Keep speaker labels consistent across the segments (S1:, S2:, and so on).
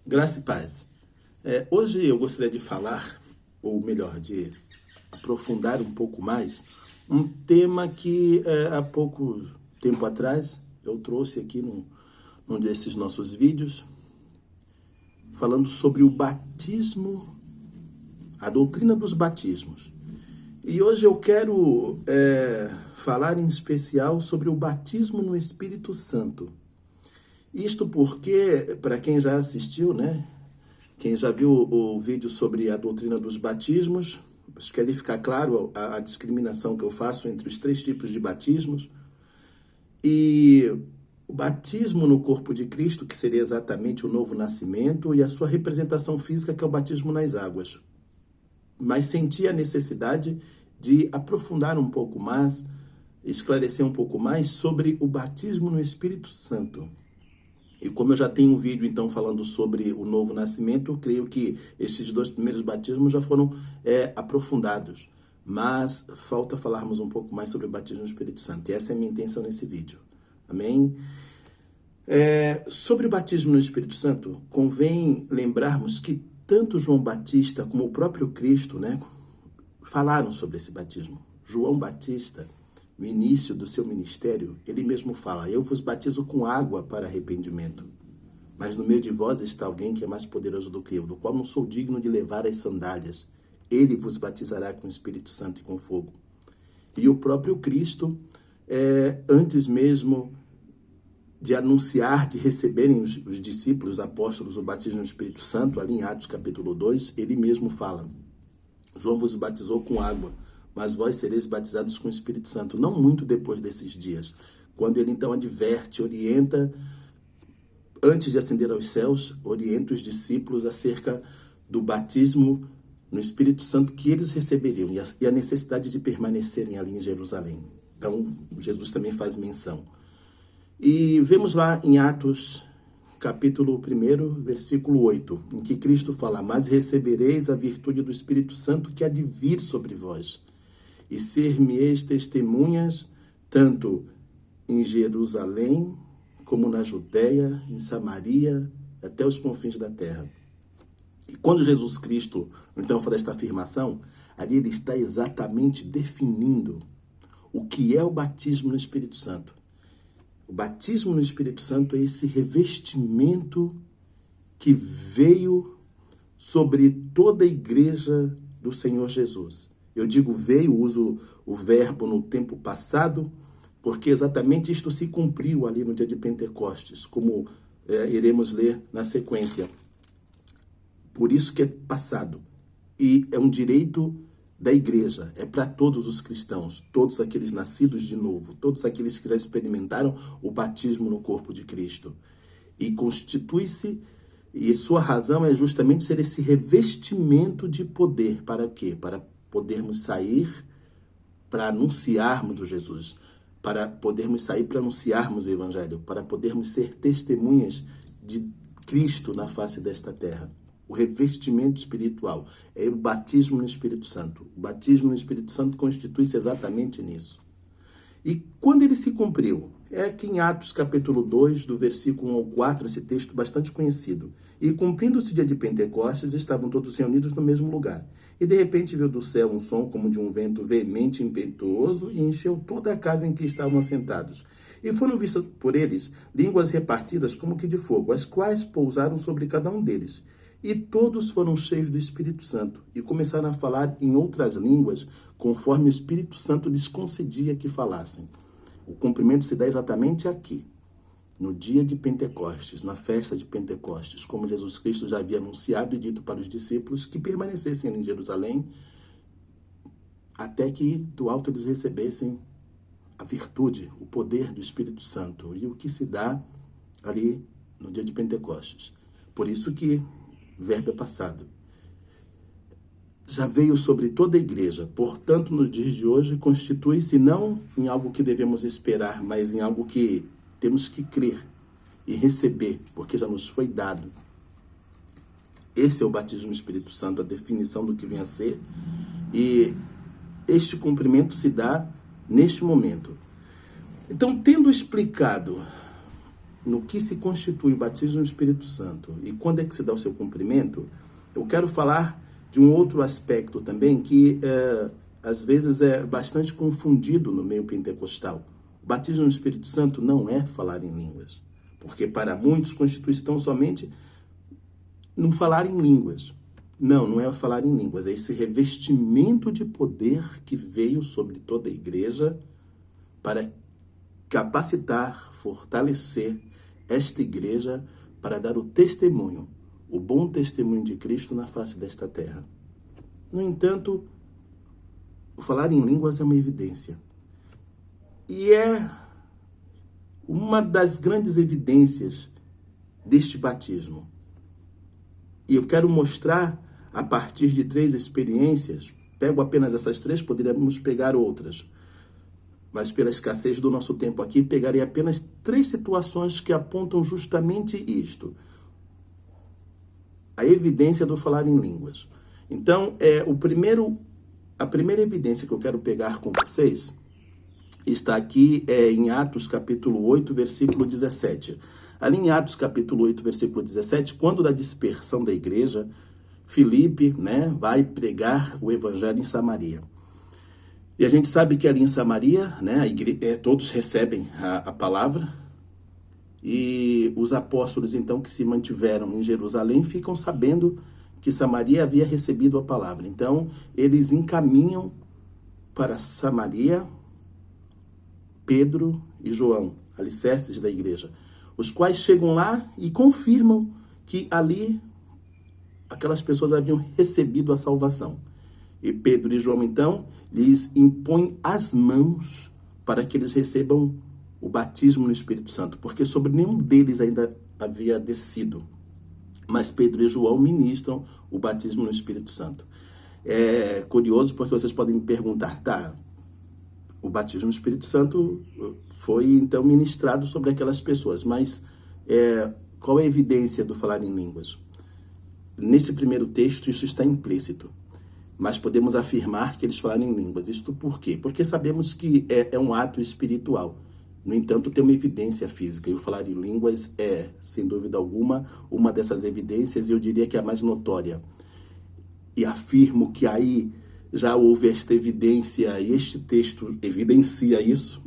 S1: Graça e paz. Hoje eu gostaria de falar, ou melhor, de aprofundar um pouco mais, um tema que há pouco tempo atrás eu trouxe aqui num desses nossos vídeos, falando sobre o batismo, a doutrina dos batismos. E hoje eu quero falar em especial sobre o batismo no Espírito Santo. Isto porque, para quem já assistiu, né? Quem já viu o vídeo sobre a doutrina dos batismos, acho que ali fica claro a discriminação que eu faço entre os três tipos de batismos. E o batismo no corpo de Cristo, que seria exatamente o novo nascimento, e a sua representação física, que é o batismo nas águas. Mas senti a necessidade de aprofundar um pouco mais, esclarecer um pouco mais sobre o batismo no Espírito Santo. E como eu já tenho um vídeo, então, falando sobre o novo nascimento, eu creio que esses dois primeiros batismos já foram aprofundados. Mas falta falarmos um pouco mais sobre o batismo no Espírito Santo. E essa é a minha intenção nesse vídeo. Amém? Sobre o batismo no Espírito Santo, convém lembrarmos que tanto João Batista como o próprio Cristo, né, falaram sobre esse batismo. João Batista, no início do seu ministério, ele mesmo fala: eu vos batizo com água para arrependimento, mas no meio de vós está alguém que é mais poderoso do que eu, do qual não sou digno de levar as sandálias. Ele vos batizará com o Espírito Santo e com fogo. E o próprio Cristo, antes mesmo de anunciar, de receberem os discípulos, os apóstolos, o batismo no Espírito Santo, ali em Atos capítulo 2, ele mesmo fala: João vos batizou com água, mas vós sereis batizados com o Espírito Santo, não muito depois desses dias. Quando ele então adverte, orienta, antes de ascender aos céus, orienta os discípulos acerca do batismo no Espírito Santo que eles receberiam e a necessidade de permanecerem ali em Jerusalém. Então, Jesus também faz menção. E vemos lá em Atos capítulo 1, versículo 8, em que Cristo fala: mas recebereis a virtude do Espírito Santo que há de vir sobre vós, e ser-me-eis testemunhas, tanto em Jerusalém, como na Judéia, em Samaria, até os confins da terra. E quando Jesus Cristo, então, faz esta afirmação, ali ele está exatamente definindo o que é o batismo no Espírito Santo. O batismo no Espírito Santo é esse revestimento que veio sobre toda a igreja do Senhor Jesus. Eu digo veio, uso o verbo no tempo passado, porque exatamente isto se cumpriu ali no dia de Pentecostes, como iremos ler na sequência. Por isso que é passado. E é um direito da igreja, é para todos os cristãos, todos aqueles nascidos de novo, todos aqueles que já experimentaram o batismo no corpo de Cristo. E constitui-se, e sua razão é justamente ser esse revestimento de poder. Para quê? Para podermos sair para anunciarmos o Jesus, para podermos sair para anunciarmos o Evangelho, para podermos ser testemunhas de Cristo na face desta terra. O revestimento espiritual é o batismo no Espírito Santo. O batismo no Espírito Santo constitui-se exatamente nisso. E quando ele se cumpriu? É aqui em Atos capítulo 2, do versículo 1 ao 4, esse texto bastante conhecido. E cumprindo-se o dia de Pentecostes, estavam todos reunidos no mesmo lugar. E de repente veio do céu um som como de um vento veemente e impetuoso e encheu toda a casa em que estavam assentados. E foram vistas por eles línguas repartidas como que de fogo, as quais pousaram sobre cada um deles. E todos foram cheios do Espírito Santo e começaram a falar em outras línguas, conforme o Espírito Santo lhes concedia que falassem. O cumprimento se dá exatamente aqui, no dia de Pentecostes, na festa de Pentecostes, como Jesus Cristo já havia anunciado e dito para os discípulos que permanecessem em Jerusalém, até que do alto eles recebessem a virtude, o poder do Espírito Santo, e o que se dá ali no dia de Pentecostes. Por isso que o verbo é passado. Já veio sobre toda a igreja, portanto, nos dias de hoje, constitui-se não em algo que devemos esperar, mas em algo que temos que crer e receber, porque já nos foi dado. Esse é o batismo no Espírito Santo, a definição do que vem a ser, e este cumprimento se dá neste momento. Então, tendo explicado no que se constitui o batismo no Espírito Santo e quando é que se dá o seu cumprimento, eu quero falar de um outro aspecto também que às vezes é bastante confundido no meio pentecostal. O batismo no Espírito Santo não é falar em línguas, porque para muitos constitui tão somente não falar em línguas. Não é falar em línguas, é esse revestimento de poder que veio sobre toda a igreja para capacitar, fortalecer esta igreja para dar o testemunho, o bom testemunho de Cristo na face desta terra. No entanto, o falar em línguas é uma evidência. E é uma das grandes evidências deste batismo. E eu quero mostrar, a partir de 3 experiências, pego apenas essas 3, poderíamos pegar outras, mas pela escassez do nosso tempo aqui, pegarei apenas 3 situações que apontam justamente isto. A evidência do falar em línguas. Então, a primeira evidência que eu quero pegar com vocês está aqui em Atos capítulo 8, versículo 17. Ali em Atos capítulo 8, versículo 17, quando da dispersão da igreja, Filipe, vai pregar o evangelho em Samaria. E a gente sabe que ali em Samaria, todos recebem a palavra, e os apóstolos, então, que se mantiveram em Jerusalém, ficam sabendo que Samaria havia recebido a palavra. Então, eles encaminham para Samaria Pedro e João, alicerces da igreja, os quais chegam lá e confirmam que ali aquelas pessoas haviam recebido a salvação. E Pedro e João, então, lhes impõem as mãos para que eles recebam o batismo no Espírito Santo, porque sobre nenhum deles ainda havia descido. Mas Pedro e João ministram o batismo no Espírito Santo. É curioso porque vocês podem me perguntar, o batismo no Espírito Santo foi então ministrado sobre aquelas pessoas, mas qual é a evidência do falar em línguas? Nesse primeiro texto isso está implícito, mas podemos afirmar que eles falaram em línguas. Isto por quê? Porque sabemos que é um ato espiritual. No entanto, tem uma evidência física, e o falar em línguas é, sem dúvida alguma, uma dessas evidências, e eu diria que é a mais notória. E afirmo que aí já houve esta evidência, e este texto evidencia isso,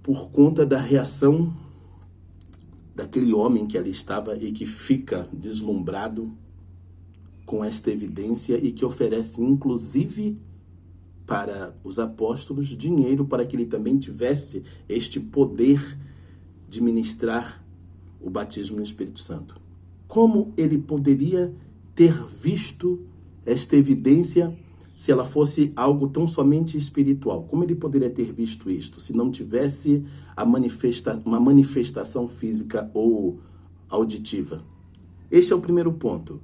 S1: por conta da reação daquele homem que ali estava e que fica deslumbrado com esta evidência e que oferece, inclusive, para os apóstolos dinheiro para que ele também tivesse este poder de ministrar o batismo no Espírito Santo. Como ele poderia ter visto esta evidência se ela fosse algo tão somente espiritual? Como ele poderia ter visto isto se não tivesse uma manifestação física ou auditiva? Este é o primeiro ponto,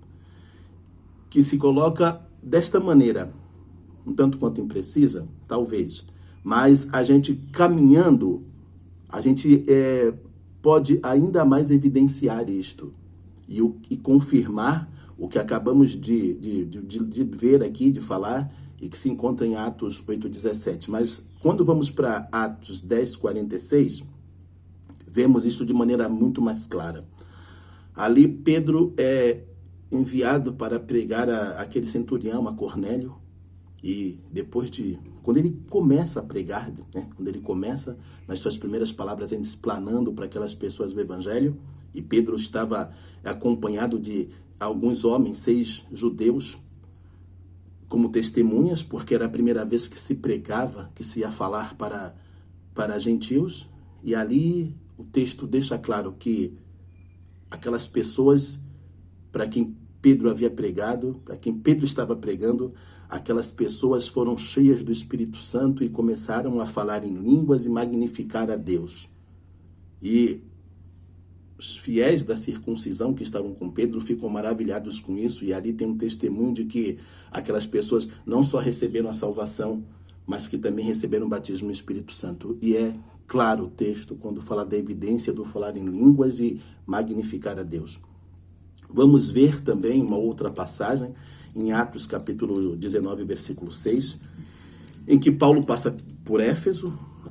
S1: que se coloca desta maneira, um tanto quanto imprecisa, talvez, mas a gente caminhando, a gente pode ainda mais evidenciar isto e confirmar o que acabamos de ver aqui, de falar, e que se encontra em Atos 8:17. Mas quando vamos para Atos 10:46, vemos isso de maneira muito mais clara. Ali Pedro é enviado para pregar aquele centurião, a Cornélio, e depois quando ele começa a pregar, quando ele começa nas suas primeiras palavras ainda explanando para aquelas pessoas o evangelho, e Pedro estava acompanhado de alguns homens, 6 judeus, como testemunhas, porque era a primeira vez que se pregava, que se ia falar para gentios, e ali o texto deixa claro que aquelas pessoas para quem Pedro havia pregado, para quem Pedro estava pregando, aquelas pessoas foram cheias do Espírito Santo e começaram a falar em línguas e magnificar a Deus. E os fiéis da circuncisão que estavam com Pedro ficam maravilhados com isso, e ali tem um testemunho de que aquelas pessoas não só receberam a salvação, mas que também receberam o batismo no Espírito Santo. E é claro o texto quando fala da evidência do falar em línguas e magnificar a Deus. Vamos ver também uma outra passagem em Atos capítulo 19, versículo 6, em que Paulo passa por Éfeso,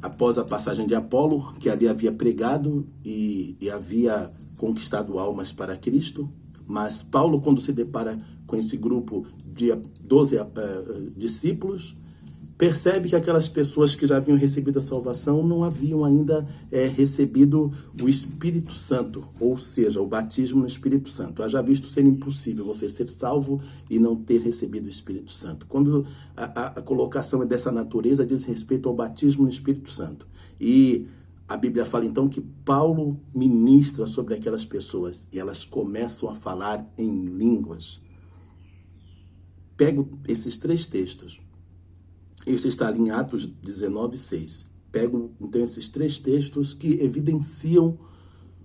S1: após a passagem de Apolo, que ali havia pregado e havia conquistado almas para Cristo. Mas Paulo, quando se depara com esse grupo de 12 discípulos, percebe que aquelas pessoas que já haviam recebido a salvação não haviam ainda recebido o Espírito Santo, ou seja, o batismo no Espírito Santo. Haja visto ser impossível você ser salvo e não ter recebido o Espírito Santo. Quando a colocação é dessa natureza, diz respeito ao batismo no Espírito Santo. E a Bíblia fala então que Paulo ministra sobre aquelas pessoas e elas começam a falar em línguas. Pego esses 3 textos. Isso está ali em Atos 19:6. Pego, então, esses 3 textos que evidenciam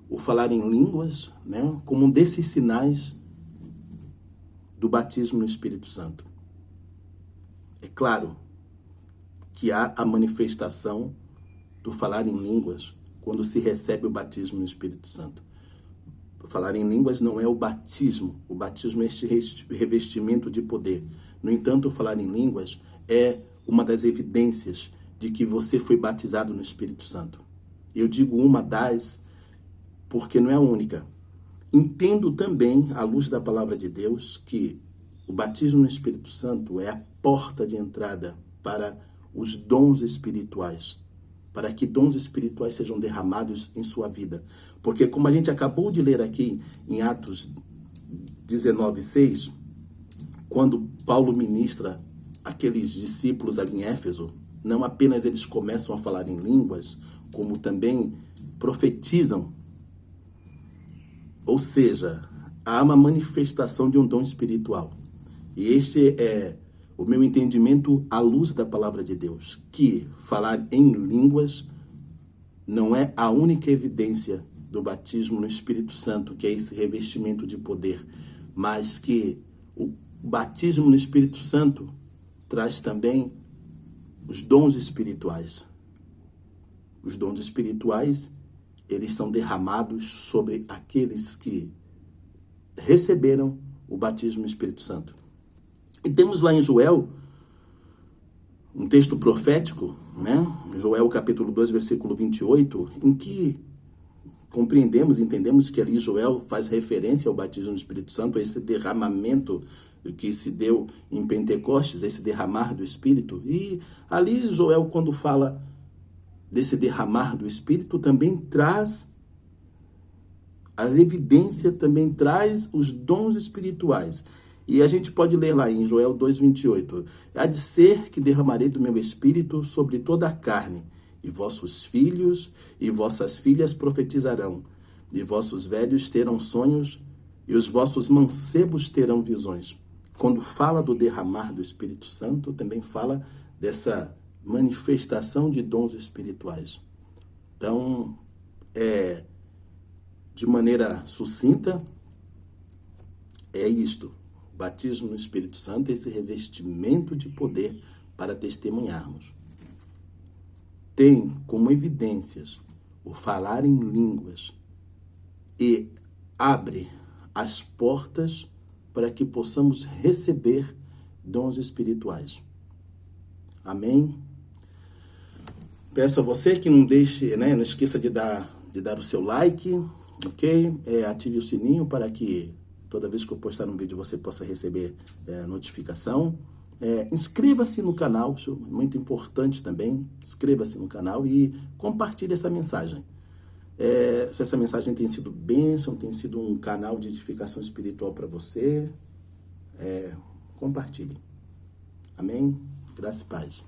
S1: o falar em línguas, né, como um desses sinais do batismo no Espírito Santo. É claro que há a manifestação do falar em línguas quando se recebe o batismo no Espírito Santo. Falar em línguas não é o batismo é este revestimento de poder. No entanto, o falar em línguas é uma das evidências de que você foi batizado no Espírito Santo. Eu digo uma das, porque não é a única. Entendo também, à luz da palavra de Deus, que o batismo no Espírito Santo é a porta de entrada para os dons espirituais, para que dons espirituais sejam derramados em sua vida. Porque, como a gente acabou de ler aqui em Atos 19:6, quando Paulo ministra aqueles discípulos ali em Éfeso, não apenas eles começam a falar em línguas, como também profetizam. Ou seja, há uma manifestação de um dom espiritual. E este é o meu entendimento à luz da palavra de Deus, que falar em línguas não é a única evidência do batismo no Espírito Santo, que é esse revestimento de poder, mas que o batismo no Espírito Santo traz também os dons espirituais. Os dons espirituais, eles são derramados sobre aqueles que receberam o batismo no Espírito Santo. E temos lá em Joel, um texto profético, né? Joel capítulo 2, versículo 28, em que entendemos que ali Joel faz referência ao batismo no Espírito Santo, a esse derramamento que se deu em Pentecostes, esse derramar do Espírito. E ali Joel, quando fala desse derramar do Espírito, também traz a evidência, também traz os dons espirituais. E a gente pode ler lá em Joel 2:28. Há de ser que derramarei do meu Espírito sobre toda a carne, e vossos filhos e vossas filhas profetizarão, e vossos velhos terão sonhos, e os vossos mancebos terão visões. Quando fala do derramar do Espírito Santo, também fala dessa manifestação de dons espirituais. Então, de maneira sucinta, é isto. O batismo no Espírito Santo é esse revestimento de poder para testemunharmos. Tem como evidências o falar em línguas e abre as portas para que possamos receber dons espirituais. Amém? Peço a você que não deixe, não esqueça de dar o seu like, ok? Ative o sininho para que toda vez que eu postar um vídeo você possa receber notificação. Inscreva-se no canal, isso é muito importante também. Inscreva-se no canal e compartilhe essa mensagem. Se essa mensagem tem sido bênção, tem sido um canal de edificação espiritual para você, compartilhe. Amém? Graça e paz.